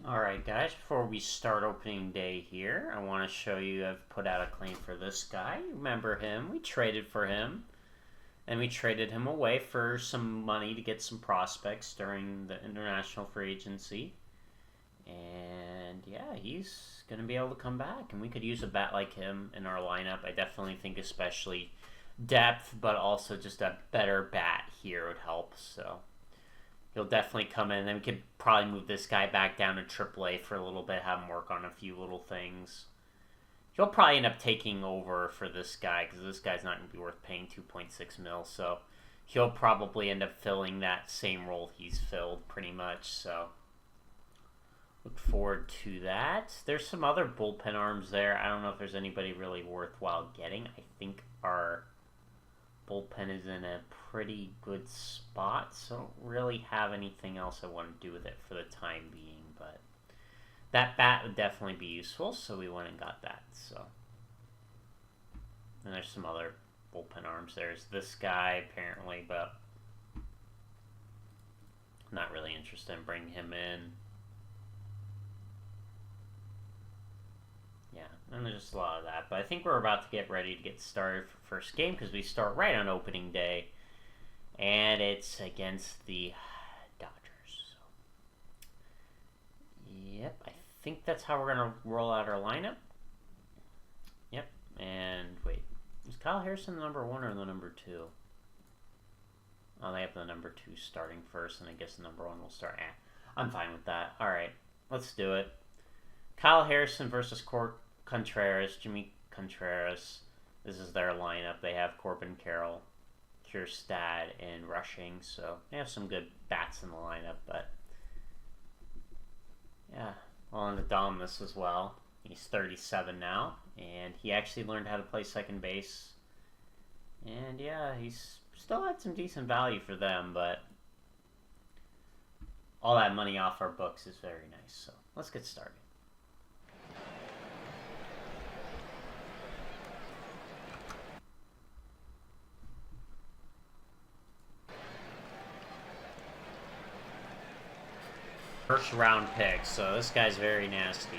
Alright guys, before we start opening day here, I want to show you I've put out a claim for this guy. Remember him? We traded for him. And we traded him away for some money to get some prospects during the international free agency. And yeah, he's going to be able to come back. And we could use a bat like him in our lineup. I definitely think especially depth, but also just a better bat here would help. So he'll definitely come in. Then we could probably move this guy back down to AAA for a little bit, have him work on a few little things. He'll probably end up taking over for this guy because this guy's not going to be worth paying 2.6 mil. So he'll probably end up filling that same role he's filled pretty much. So look forward to that. There's some other bullpen arms there. I don't know if there's anybody really worthwhile getting. I think our bullpen is in a pretty good spot, so I don't really have anything else I want to do with it for the time being, but that bat would definitely be useful, so we went and got that. So, and there's some other bullpen arms. There's this guy apparently, but I'm not really interested in bringing him in. Yeah, and there's just a lot of that. But I think we're about to get ready to get started for first game because we start right on opening day. And it's against the Dodgers. So, yep, I think that's how we're going to roll out our lineup. Yep, and wait. Is Kyle Harrison the number 1 or the number 2? Oh, they have the number 2 starting first, and I guess the number 1 will start. I'm fine with that. All right, let's do it. Kyle Harrison versus Contreras, Jimmy Contreras. This is their lineup. They have Corbin Carroll, Kierstad, and rushing. So they have some good bats in the lineup. But yeah, on Adames as well. He's 37 now, and he actually learned how to play second base. And yeah, he's still had some decent value for them, but all that money off our books is very nice. So let's get started. First round pick, so this guy's very nasty.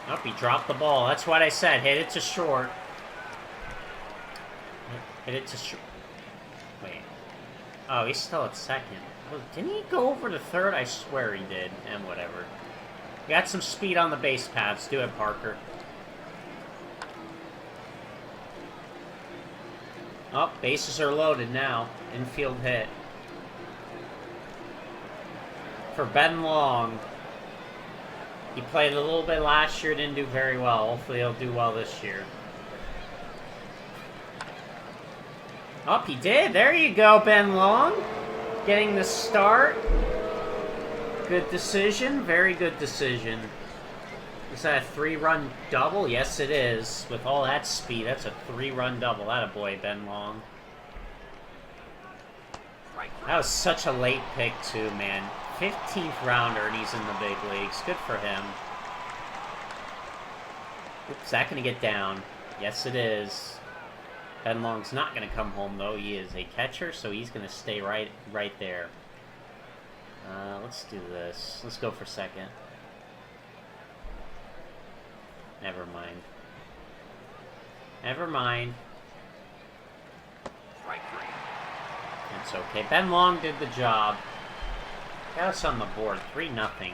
Oh, he dropped the ball. That's what I said. Hit it to short. Hit it to short. Wait. Oh, he's still at second. Well, didn't he go over to third? I swear he did. And whatever. We got some speed on the base paths. Do it, Parker. Oh, bases are loaded now. Infield hit. For Ben Long. He played a little bit last year, didn't do very well. Hopefully he'll do well this year. Oh, he did. There you go, Ben Long. Getting the start. Good decision. Very good decision. Is that a 3-run double? Yes, it is. With all that speed, that's a 3-run double. Attaboy, Ben Long. That was such a late pick, too, man. 15th rounder, and he's in the big leagues. Good for him. Oops, is that going to get down? Yes, it is. Ben Long's not going to come home, though. He is a catcher, so he's going to stay right there. Let's do this. Let's go for second. Never mind. Never mind. It's okay. Ben Long did the job. Got us on the board. 3-0.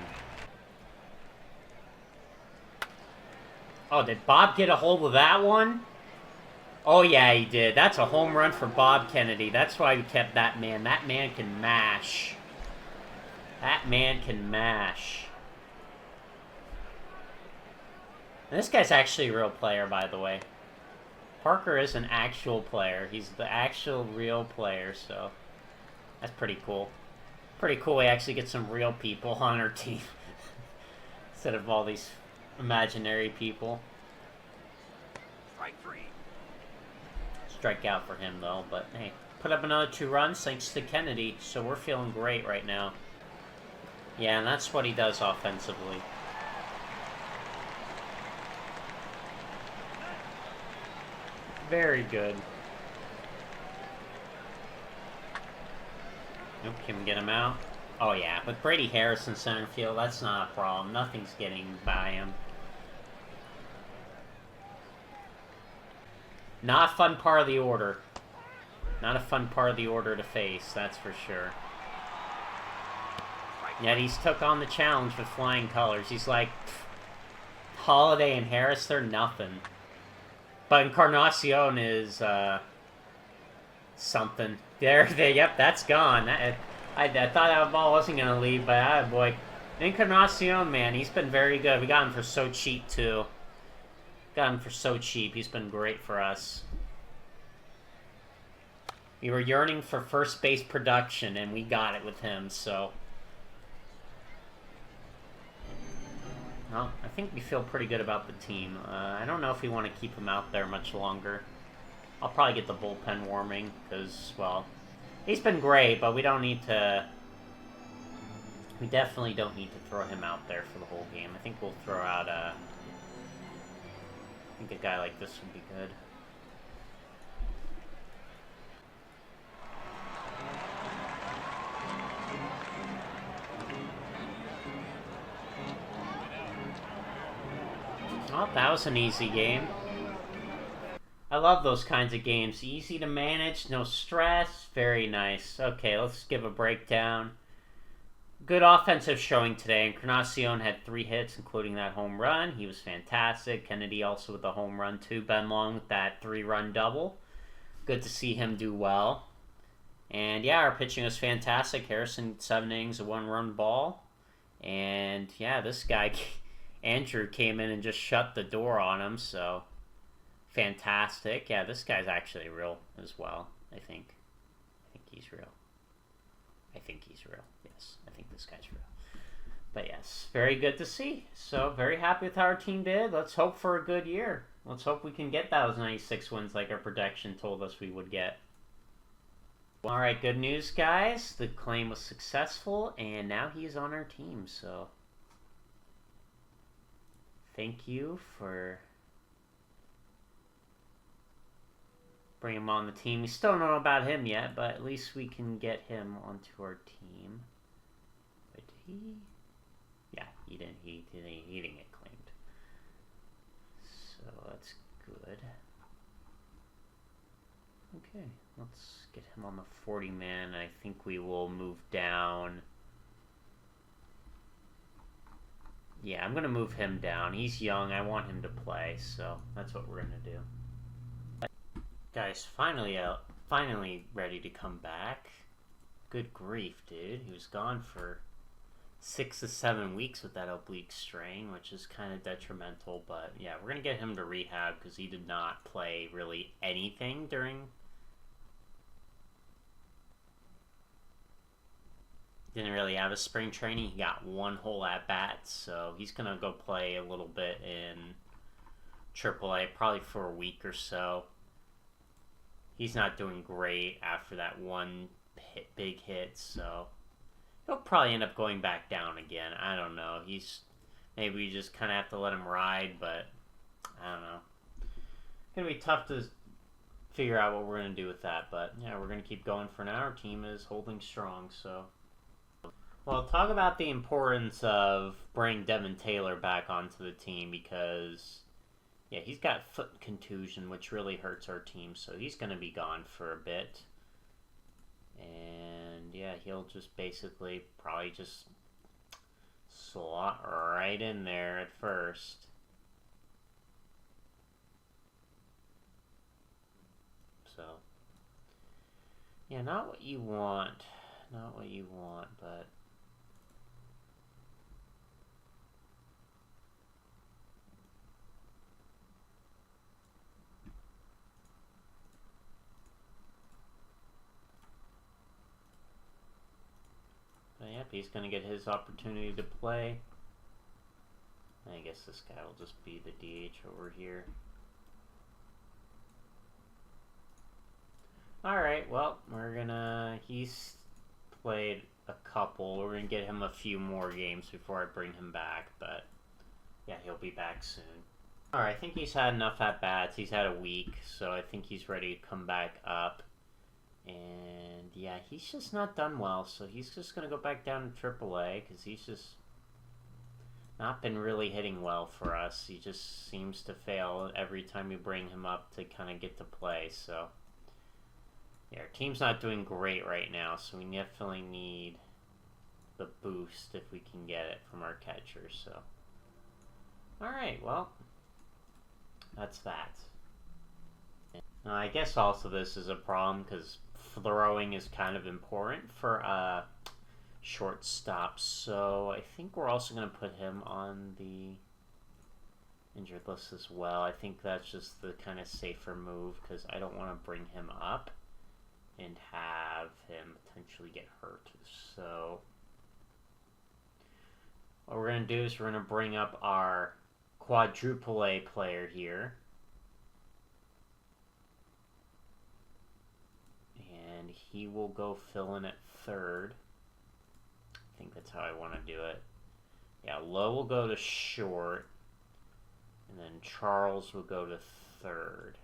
Oh, did Bob get a hold of that one? Oh, yeah, he did. That's a home run for Bob Kennedy. That's why we kept that man. That man can mash. That man can mash. And this guy's actually a real player, by the way. Parker is an actual player. He's the actual real player, so that's pretty cool. Pretty cool we actually get some real people on our team instead of all these imaginary people. Strike out for him, though, but hey, put up another 2 runs thanks to Kennedy, so we're feeling great right now. Yeah, and that's what he does offensively. Very good. Nope, can we get him out? Oh yeah, with Brady Harris in center field, that's not a problem. Nothing's getting by him. Not a fun part of the order. Not a fun part of the order to face, that's for sure. Yet he's took on the challenge with flying colors. He's like, Holiday and Harris, they're nothing. But Encarnacion is something. Yep, that's gone. I thought that ball wasn't going to leave, but boy. Encarnacion, man, he's been very good. We got him for so cheap, too. Got him for so cheap. He's been great for us. We were yearning for first base production, and we got it with him, so. Well, I think we feel pretty good about the team. I don't know if we want to keep him out there much longer. I'll probably get the bullpen warming, because, well, he's been great, but we don't need to. We definitely don't need to throw him out there for the whole game. I think we'll throw out I think a guy like this would be good. Oh, that was an easy game. I love those kinds of games. Easy to manage, no stress. Very nice. Okay, let's give a breakdown. Good offensive showing today. Encarnacion had 3 hits, including that home run. He was fantastic. Kennedy also with the home run, too. Ben Long with that 3-run double. Good to see him do well. And, yeah, our pitching was fantastic. Harrison, 7 innings, a 1-run ball. And, yeah, this guy, Andrew, came in and just shut the door on him, so fantastic. Yeah, this guy's actually real as well, I think. I think he's real. Yes, I think this guy's real. But yes, very good to see. So, very happy with how our team did. Let's hope for a good year. Let's hope we can get those 96 wins like our projection told us we would get. Alright, good news, guys. The claim was successful, and now he's on our team, so thank you for bringing him on the team. We still don't know about him yet, but at least we can get him onto our team. But he... Yeah, he didn't get claimed. So that's good. Okay, let's get him on the 40-man. I think we will move down. Yeah, I'm going to move him down. He's young. I want him to play, so that's what we're going to do. Guys, finally ready to come back. Good grief, dude. He was gone for 6 to 7 weeks with that oblique strain, which is kind of detrimental. But yeah, we're going to get him to rehab because he did not play really anything during... Didn't really have a spring training. He got 1 whole at-bat, so he's going to go play a little bit in AAA, probably for a week or so. He's not doing great after that 1 big hit, so he'll probably end up going back down again. I don't know. Maybe we just kind of have to let him ride, but I don't know. It's going to be tough to figure out what we're going to do with that, but yeah, we're going to keep going for now. Our team is holding strong, so. Well, talk about the importance of bringing Devin Taylor back onto the team because, yeah, he's got foot contusion, which really hurts our team, so he's going to be gone for a bit. And, yeah, he'll just basically probably just slot right in there at first. So, yeah, not what you want, but... Yep, he's going to get his opportunity to play. I guess this guy will just be the DH over here. Alright, well, he's played a couple. We're going to get him a few more games before I bring him back, but yeah, he'll be back soon. Alright, I think he's had enough at-bats. He's had a week, so I think he's ready to come back up. And yeah, he's just not done well, so he's just going to go back down to AAA because he's just not been really hitting well for us. He just seems to fail every time we bring him up to kind of get to play, so yeah, our team's not doing great right now, so we definitely need the boost if we can get it from our catcher, so alright, well, that's that. I guess also this is a problem because throwing is kind of important for shortstop, so I think we're also going to put him on the injured list as well. I think that's just the kind of safer move because I don't want to bring him up and have him potentially get hurt. So what we're going to do is we're going to bring up our quadruple A player here. And he will go fill in at third. I think that's how I want to do it. Yeah, Lowe will go to short. And then Charles will go to third.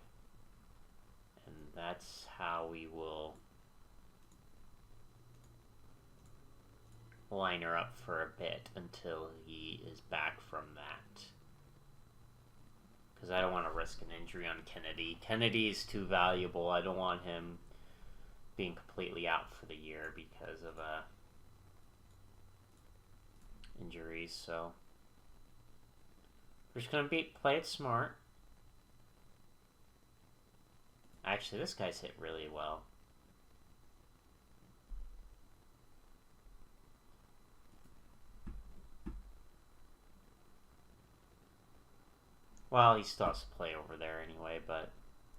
And that's how we will line her up for a bit until he is back from that. Because I don't want to risk an injury on Kennedy. Kennedy is too valuable. I don't want him being completely out for the year because of injuries, so we're just gonna play it smart. Actually, this guy's hit really well. Well, he still has to play over there anyway, but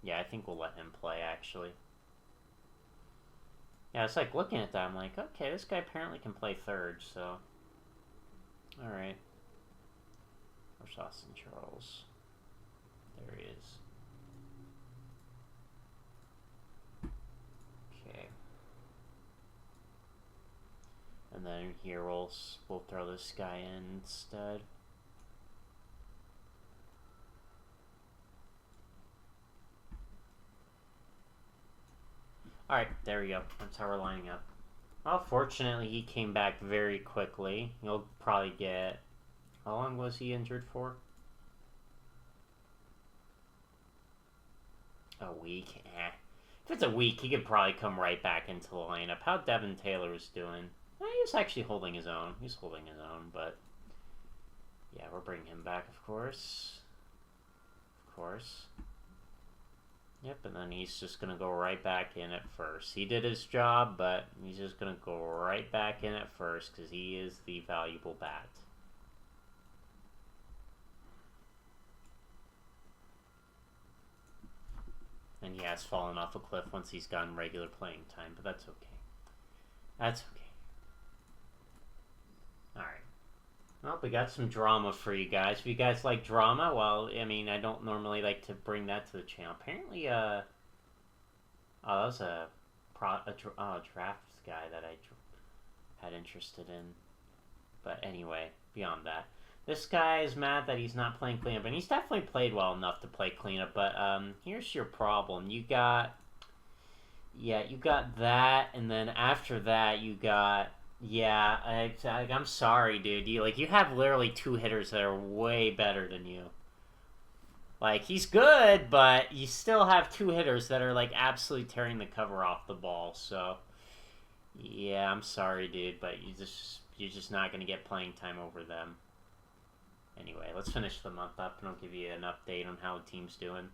yeah, I think we'll let him play actually. Yeah, it's like looking at that, I'm like, okay, this guy apparently can play third, so alright. Where's Austin Charles? There he is. Okay. And then here we'll throw this guy in instead. Alright, there we go. That's how we're lining up. Well, fortunately, he came back very quickly. He'll probably get... How long was he injured for? A week? Eh. If it's a week, he could probably come right back into the lineup. How Devin Taylor was doing? He was actually holding his own. He's holding his own, but... Yeah, we're bringing him back, of course. Of course. Yep, and then he's just going to go right back in at first. He did his job, but he's just going to go right back in at first because he is the valuable bat. And he has fallen off a cliff once he's gotten regular playing time, but that's okay. That's okay. Alright. Well, we got some drama for you guys. If you guys like drama, well, I mean, I don't normally like to bring that to the channel. Apparently, oh, that was a draft guy that I had interested in. But anyway, beyond that. This guy is mad that he's not playing cleanup, and he's definitely played well enough to play cleanup, but here's your problem. You got that, and then after that, you got... Yeah, I'm sorry, dude. You have literally two hitters that are way better than you. Like, he's good, but you still have two hitters that are, like, absolutely tearing the cover off the ball. So, yeah, I'm sorry, dude, but you're just not going to get playing time over them. Anyway, let's finish the month up, and I'll give you an update on how the team's doing.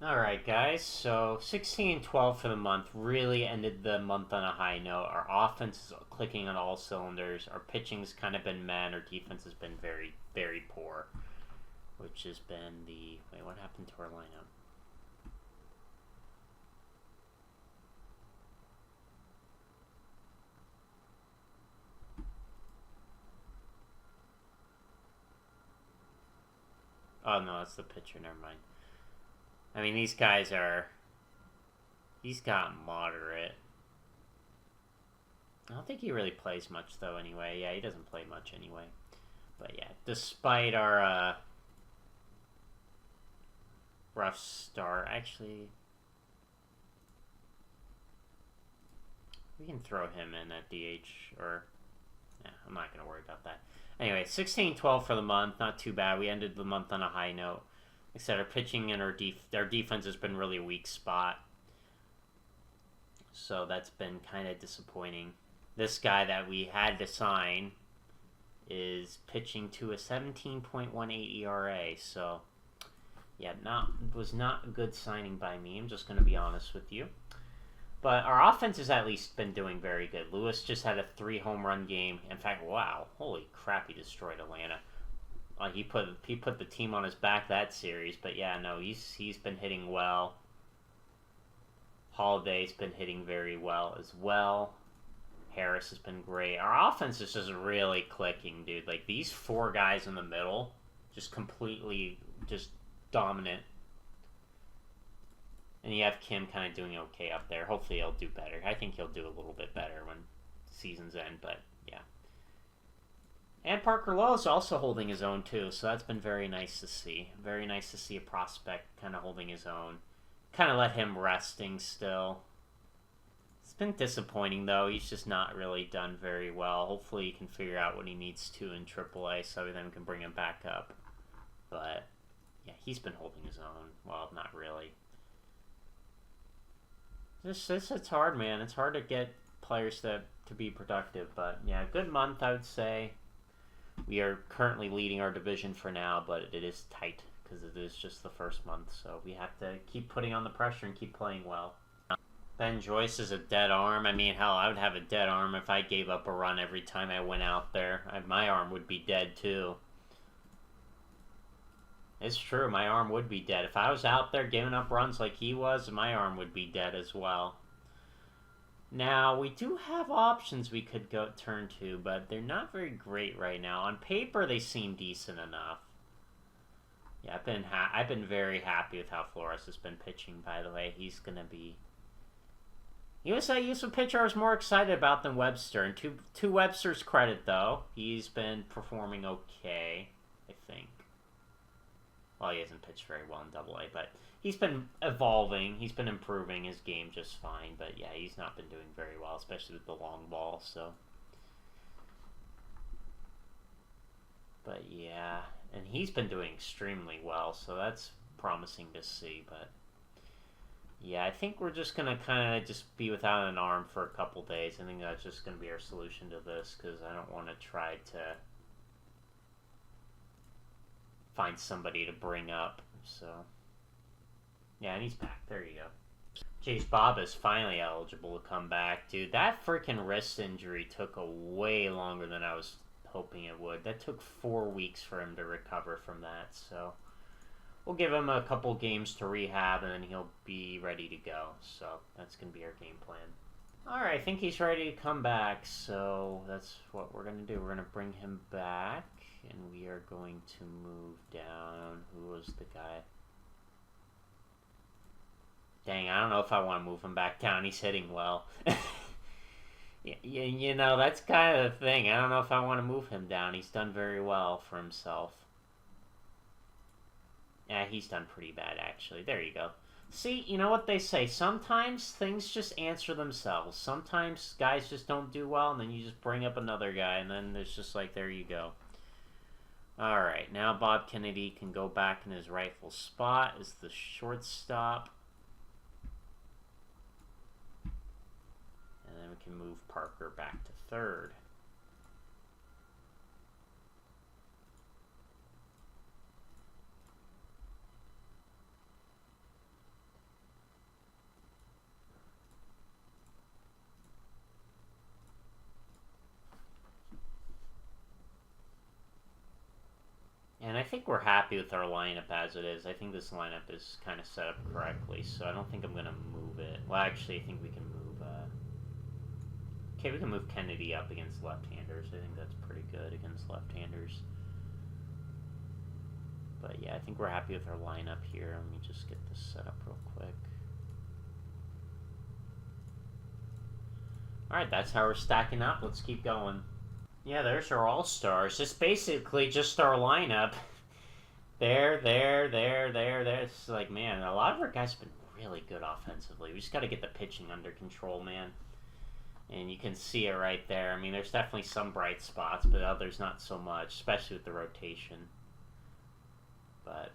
Alright guys, so 16-12 for the month really ended the month on a high note. Our offense is clicking on all cylinders. Our pitching's kind of been meh. Our defense has been very, very poor. Which has been the... Wait, what happened to our lineup? Oh no, that's the pitcher, never mind. I mean, these guys are... He's got moderate. I don't think he really plays much, though, anyway. Yeah, he doesn't play much anyway. But yeah, despite our rough start, actually... We can throw him in at DH, or... Yeah, I'm not going to worry about that. Anyway, 16-12 for the month. Not too bad. We ended the month on a high note. Like I said, our pitching and our defense has been really a weak spot. So that's been kind of disappointing. This guy that we had to sign is pitching to a 17.18 ERA. So, yeah, was not a good signing by me. I'm just going to be honest with you. But our offense has at least been doing very good. Lewis just had a 3 home run game. In fact, wow, holy crap, he destroyed Atlanta. He put the team on his back that series. But yeah, no, he's been hitting well. Holiday's been hitting very well as well. Harris has been great. Our offense is just really clicking, dude. Like, these 4 guys in the middle, just completely, just dominant. And you have Kim kind of doing okay up there. Hopefully he'll do better. I think he'll do a little bit better when seasons end, but yeah. And Parker Lowe is also holding his own too, so that's been very nice to see. Very nice to see a prospect kind of holding his own. Kind of let him resting still. It's been disappointing though. He's just not really done very well. Hopefully he can figure out what he needs to in AAA so then we can bring him back up. But yeah, he's been holding his own. Well, not really. It's hard, man. It's hard to get players to be productive. But yeah, good month, I would say. We are currently leading our division for now, but it is tight because it is just the first month. So we have to keep putting on the pressure and keep playing well. Ben Joyce is a dead arm. I mean, hell, I would have a dead arm if I gave up a run every time I went out there. My arm would be dead too. It's true, my arm would be dead. If I was out there giving up runs like he was, my arm would be dead as well. Now, we do have options we could turn to, but they're not very great right now. On paper, they seem decent enough. Yeah, I've been very happy with how Flores has been pitching, by the way. He's going to be... He was a pitcher I was more excited about than Webster. And to Webster's credit, though, he's been performing okay, I think. Well, he hasn't pitched very well in AA, but he's been evolving. He's been improving his game just fine. But yeah, he's not been doing very well, especially with the long ball. So, but yeah, and he's been doing extremely well. So that's promising to see. But yeah, I think we're just gonna kind of just be without an arm for a couple days. I think that's just gonna be our solution to this because I don't want to try to find somebody to bring up, so yeah, and he's back. There you go. Chase Bob is finally eligible to come back, dude. That freaking wrist injury took a way longer than I was hoping it would. That took 4 weeks for him to recover from that, so we'll give him a couple games to rehab and then he'll be ready to go. So that's gonna be our game plan. Alright, I think he's ready to come back, so that's what we're gonna do. We're gonna bring him back. And we are going to move down. Who was the guy? Dang, I don't know if I want to move him back down. He's hitting well. You know, that's kind of the thing. I don't know if I want to move him down. He's done very well for himself. Yeah, he's done pretty bad, actually. There you go. See, you know what they say. Sometimes things just answer themselves. Sometimes guys just don't do well, and then you just bring up another guy, and then it's just like, there you go. Alright, now Bob Kennedy can go back in his rightful spot as the shortstop. And then we can move Parker back to third. And I think we're happy with our lineup as it is. I think this lineup is kind of set up correctly, so I don't think I'm going to move it. Well, actually, I think we can move... Okay, we can move Kennedy up against left-handers. I think that's pretty good against left-handers. But yeah, I think we're happy with our lineup here. Let me just get this set up real quick. Alright, that's how we're stacking up. Let's keep going. Yeah, there's our all-stars. It's basically just our lineup. There. It's like, man, a lot of our guys have been really good offensively. We just got to get the pitching under control, man. And you can see it right there. I mean, there's definitely some bright spots, but others not so much, especially with the rotation. But,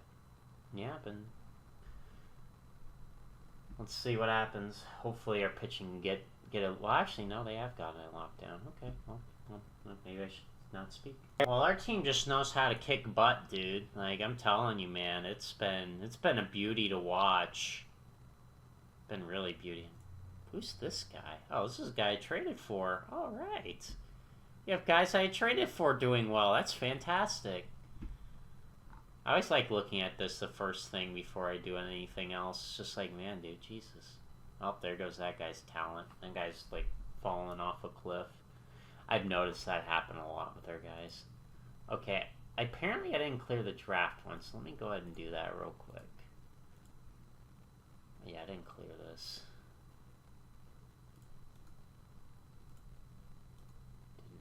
yeah, let's see what happens. Hopefully our pitching can get it. Well, actually, no, they have gotten it locked down. Okay, well, maybe I should not speak. Well, our team just knows how to kick butt, dude. Like, I'm telling you, man, it's been a beauty to watch. Been really beauty. Who's this guy? Oh, this is a guy I traded for. All right. You have guys I traded for doing well. That's fantastic. I always like looking at this the first thing before I do anything else. It's just like, man, dude, Jesus. Oh, there goes that guy's talent. That guy's, like, falling off a cliff. I've noticed that happen a lot with our guys. Okay, apparently I didn't clear the draft one, so let me go ahead and do that real quick. Yeah, I didn't clear this.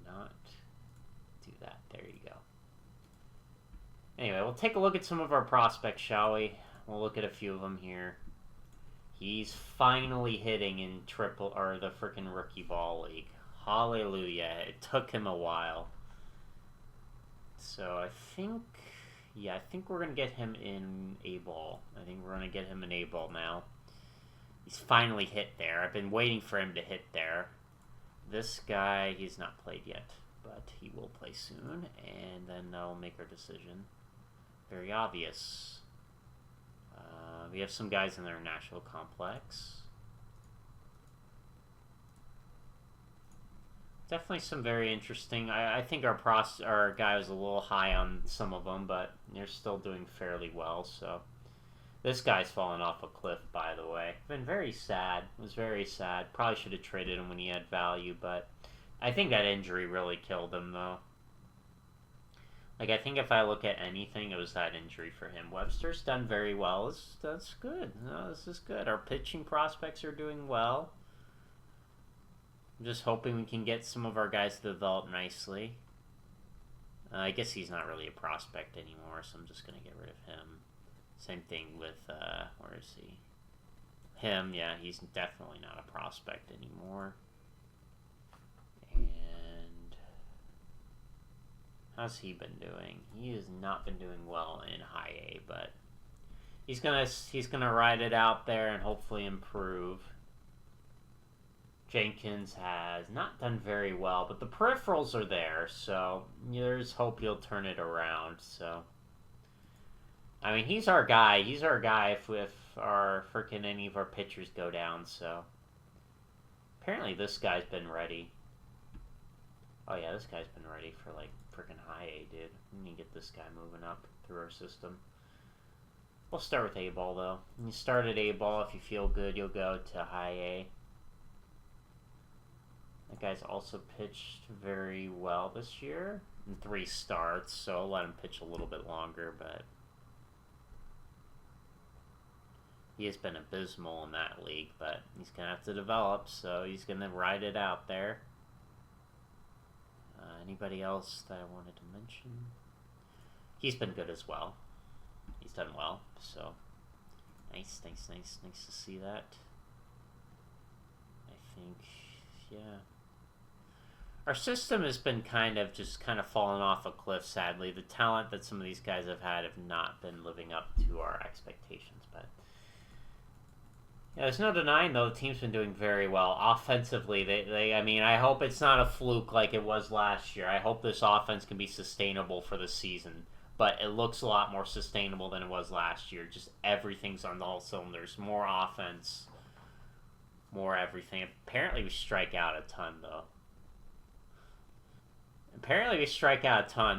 Not do that. There you go. Anyway, we'll take a look at some of our prospects, shall we? We'll look at a few of them here. He's finally hitting in the frickin' rookie ball league. Hallelujah. It took him a while. So I think we're going to get him in A-ball. I think we're going to get him in A-ball now. He's finally hit there. I've been waiting for him to hit there. This guy, he's not played yet, but he will play soon, and then I'll make our decision. Very obvious. We have some guys in the international complex. Definitely some very interesting. I think our guy was a little high on some of them, but they're still doing fairly well. So this guy's fallen off a cliff, by the way. Been very sad. It was very sad. Probably should have traded him when he had value, but I think that injury really killed him, though. Like, I think if I look at anything, it was that injury for him. Webster's done very well. That's good. No, this is good. Our pitching prospects are doing well. I'm just hoping we can get some of our guys to develop nicely. I guess he's not really a prospect anymore, so I'm just going to get rid of him. Same thing with, where is he? Him, yeah, he's definitely not a prospect anymore. And how's he been doing? He has not been doing well in high A, but he's gonna ride it out there and hopefully improve. Jenkins has not done very well, but the peripherals are there, so there's hope he'll turn it around. So, I mean, he's our guy. He's our guy if our any of our pitchers go down. So, apparently this guy's been ready. Oh yeah, this guy's been ready for like freaking high A, dude. We need to get this guy moving up through our system. We'll start with A-ball though. When you start at A-ball, if you feel good, you'll go to high A. That guy's also pitched very well this year in 3 starts, so I'll let him pitch a little bit longer, but he has been abysmal in that league, but he's going to have to develop, so he's going to ride it out there. Anybody else that I wanted to mention? He's been good as well. He's done well, so nice to see that. I think, yeah. Our system has been kind of fallen off a cliff, sadly. The talent that some of these guys have not been living up to our expectations, but yeah, there's no denying, though, the team's been doing very well. Offensively, I mean, I hope it's not a fluke like it was last year. I hope this offense can be sustainable for the season, but it looks a lot more sustainable than it was last year. Just everything's on all cylinders. More offense, more everything. Apparently we strike out a ton, though.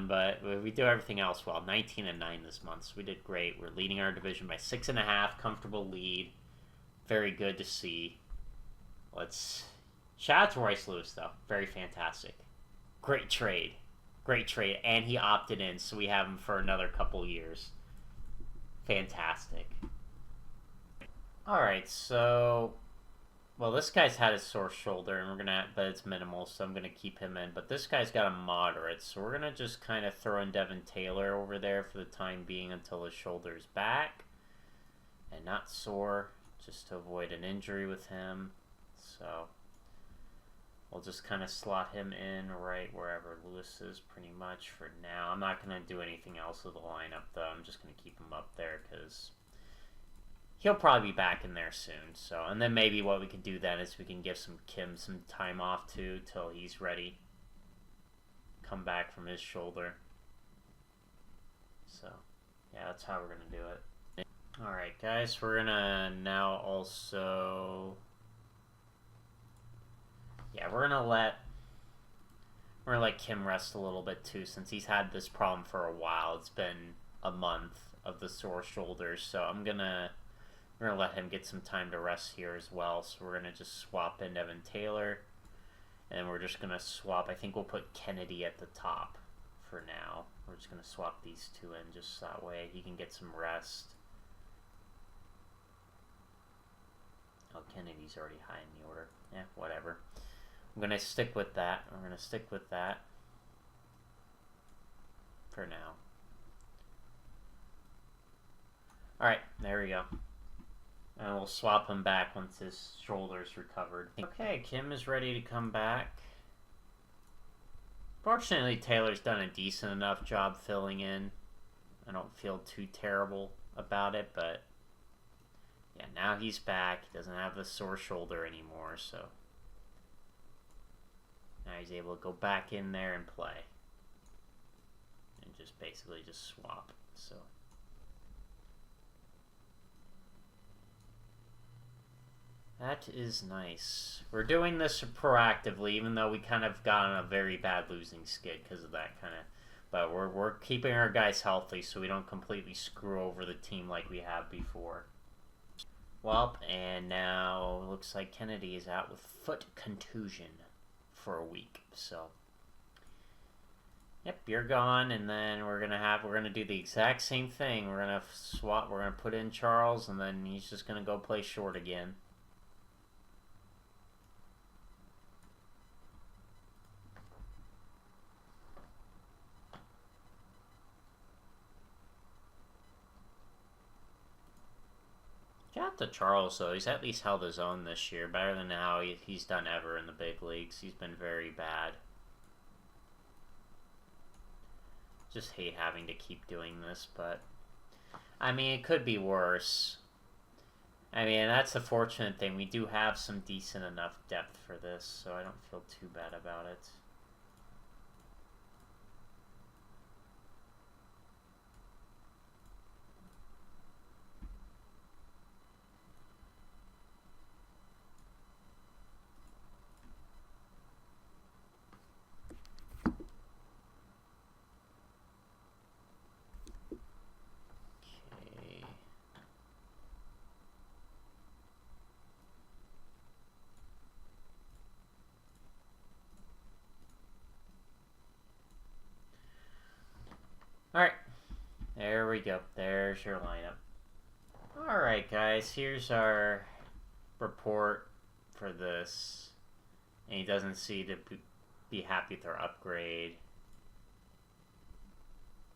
But we do everything else well. 19-9 this month, so we did great. We're leading our division by 6.5, comfortable lead. Very good to see. Shout out to Royce Lewis, though. Very fantastic. Great trade. And he opted in, so we have him for another couple years. Fantastic. Alright, so well, this guy's had a sore shoulder, and but it's minimal, so I'm gonna keep him in. But this guy's got a moderate, so we're gonna just kind of throw in Devin Taylor over there for the time being until his shoulder's back and not sore, just to avoid an injury with him. So We'll just kind of slot him in right wherever Lewis is pretty much for now. I'm not going to do anything else with the lineup, though. I'm just going to keep him up there because he'll probably be back in there soon. So, and then maybe what we can do then is we can give Kim some time off too till he's ready. Come back from his shoulder. So, yeah, that's how we're going to do it. Alright, guys, we're going to now also... Yeah, we're going to let Kim rest a little bit too, since he's had this problem for a while. It's been a month of the sore shoulders, so we're gonna let him get some time to rest here as well. So we're gonna just swap in Evan Taylor, and we're just gonna swap. I think we'll put Kennedy at the top for now. We're just gonna swap these two in, just that way he can get some rest. Oh, Kennedy's already high in the order. Yeah, whatever. I'm going to stick with that. We're going to stick with that for now. Alright, there we go. And we'll swap him back once his shoulder's recovered. Okay, Kim is ready to come back. Fortunately, Taylor's done a decent enough job filling in. I don't feel too terrible about it, but yeah, now he's back. He doesn't have the sore shoulder anymore, so now he's able to go back in there and play. And just basically just swap. So that is nice. We're doing this proactively, even though we kind of got on a very bad losing skid because of that kind of. But we're keeping our guys healthy so we don't completely screw over the team like we have before. Well, and now it looks like Kennedy is out with foot contusion for a week. So, yep, you're gone, and then we're gonna do the exact same thing. We're gonna swap. We're gonna put in Charles, and then he's just gonna go play short again. Shout out to Charles, though. He's at least held his own this year. Better than how he's done ever in the big leagues. He's been very bad. Just hate having to keep doing this, but I mean, it could be worse. I mean, that's the fortunate thing. We do have some decent enough depth for this, so I don't feel too bad about it. Alright, there we go. There's your lineup. Alright, guys, here's our report for this. And he doesn't seem to be happy with our upgrade.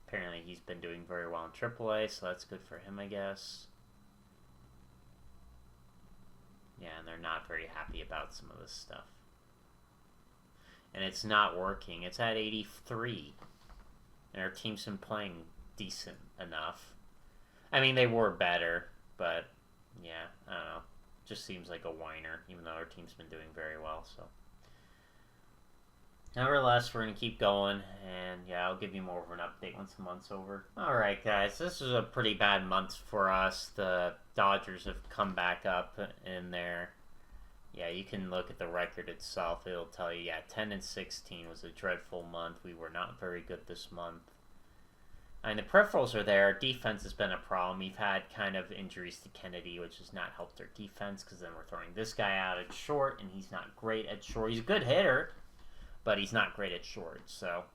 Apparently he's been doing very well in AAA, so that's good for him, I guess. Yeah, and they're not very happy about some of this stuff. And it's not working. It's at 83. And our team's been playing decent enough. I mean, they were better, but yeah, I don't know. Just seems like a whiner, even though our team's been doing very well, so. Nevertheless, we're going to keep going, and yeah, I'll give you more of an update once the month's over. Alright, guys, this is a pretty bad month for us. The Dodgers have come back up in there. Yeah, you can look at the record itself. It'll tell you, yeah, 10-16 was a dreadful month. We were not very good this month. I mean, the peripherals are there. Our defense has been a problem. We've had kind of injuries to Kennedy, which has not helped our defense, because then we're throwing this guy out at short, and he's not great at short. He's a good hitter, but he's not great at short, so.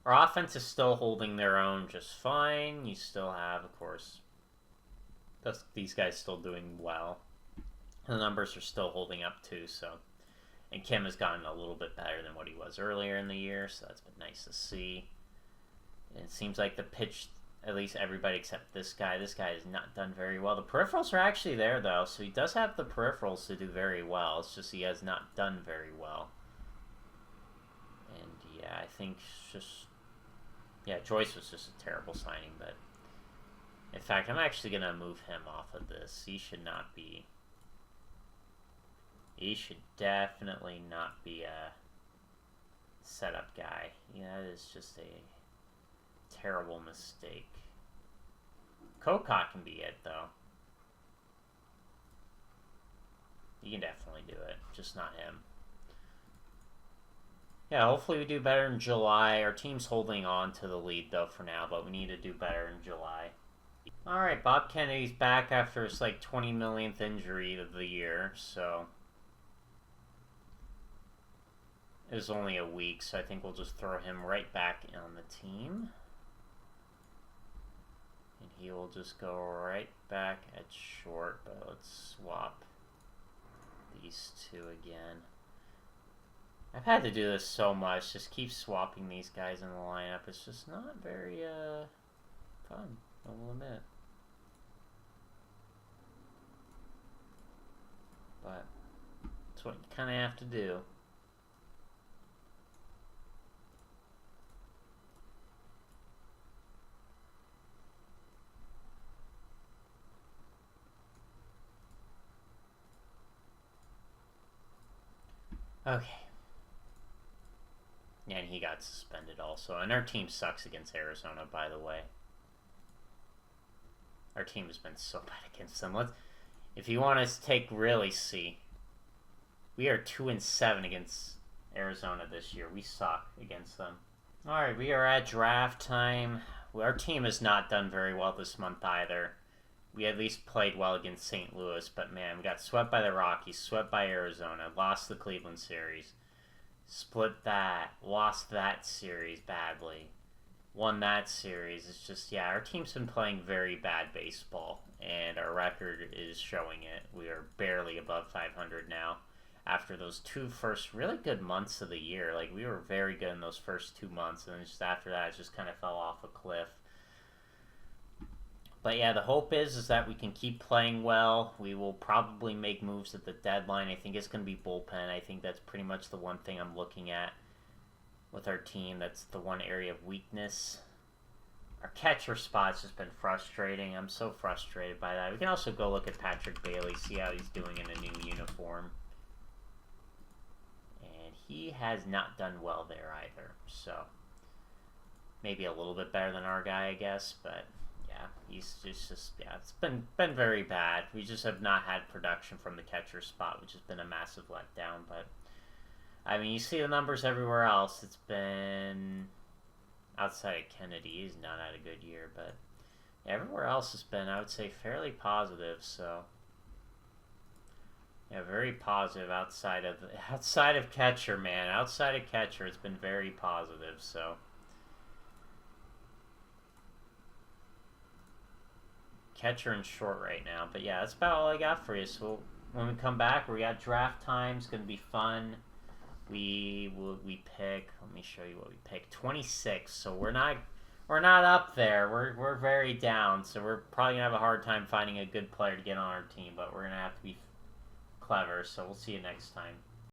Our offense is still holding their own just fine. You still have, of course, these guys still doing well. The numbers are still holding up too, so. And Kim has gotten a little bit better than what he was earlier in the year, so that's been nice to see. And it seems like the pitch at least everybody except this guy. This guy has not done very well. The peripherals are actually there, though, so he does have the peripherals to do very well. It's just he has not done very well. And, yeah, I think just... Yeah, Joyce was just a terrible signing, but... In fact, I'm actually going to move him off of this. He should not be... He should definitely not be a setup guy. Yeah, that is just a terrible mistake. Kokot can be it, though. He can definitely do it, just not him. Yeah, hopefully we do better in July. Our team's holding on to the lead, though, for now, but we need to do better in July. Alright, Bob Kennedy's back after his, 20 millionth injury of the year, so... It was only a week, so I think we'll just throw him right back on the team. And he will just go right back at short, but let's swap these two again. I've had to do this so much, just keep swapping these guys in the lineup. It's just not very fun, I will admit. But it's what you kind of have to do. Okay. Yeah, and he got suspended also. And our team sucks against Arizona, by the way. Our team has been so bad against them. If you want to take really see, we are 2-7 against Arizona this year. We suck against them. Alright, we are at draft time. Our team has not done very well this month either. We at least played well against St. Louis, but man, we got swept by the Rockies, swept by Arizona, lost the Cleveland series, split that, lost that series badly, won that series. It's just, yeah, our team's been playing very bad baseball, and our record is showing it. We are barely above 500 now after those two first really good months of the year. We were very good in those first 2 months, and then just after that, it just kind of fell off a cliff. But yeah, the hope is that we can keep playing well. We will probably make moves at the deadline. I think it's going to be bullpen. I think that's pretty much the one thing I'm looking at with our team. That's the one area of weakness. Our catcher spot's just been frustrating. I'm so frustrated by that. We can also go look at Patrick Bailey, see how he's doing in a new uniform. And he has not done well there either. So maybe a little bit better than our guy, I guess, but... Yeah, he's just it's been very bad. We just have not had production from the catcher spot, which has been a massive letdown. But, I mean, you see the numbers everywhere else. It's been, outside of Kennedy, he's not had a good year. But everywhere else has been, I would say, fairly positive. So, yeah, very positive outside of catcher, man. Outside of catcher, it's been very positive, so... Catcher and short right now, but yeah, that's about all I got for you. So when we come back, we got draft time. It's gonna be fun. We pick. Let me show you what we pick. 26. So we're not up there. We're very down. So we're probably gonna have a hard time finding a good player to get on our team. But we're gonna have to be clever. So we'll see you next time.